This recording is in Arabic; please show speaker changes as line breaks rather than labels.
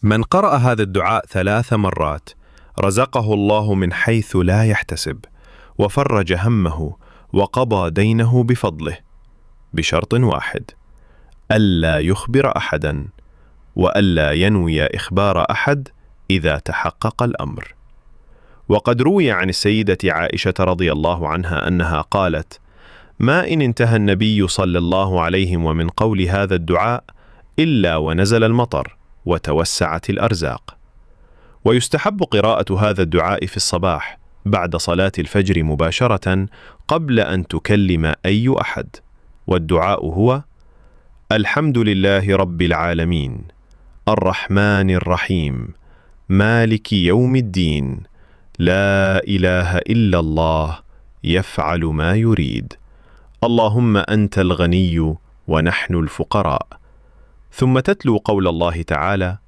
من قرأ هذا الدعاء 3 مرات رزقه الله من حيث لا يحتسب، وفرج همه، وقضى دينه بفضله، بشرط واحد: ألا يخبر أحدا، وألا ينوي إخبار أحد إذا تحقق الأمر. وقد روي عن السيدة عائشة رضي الله عنها أنها قالت: ما إن انتهى النبي صلى الله عليه ومن قول هذا الدعاء إلا ونزل المطر وتوسعت الأرزاق. ويستحب قراءة هذا الدعاء في الصباح بعد صلاة الفجر مباشرة قبل أن تكلم أي أحد. والدعاء هو: الحمد لله رب العالمين، الرحمن الرحيم، مالك يوم الدين، لا إله إلا الله، يفعل ما يريد، اللهم أنت الغني ونحن الفقراء. ثم تتلو قول الله تعالى: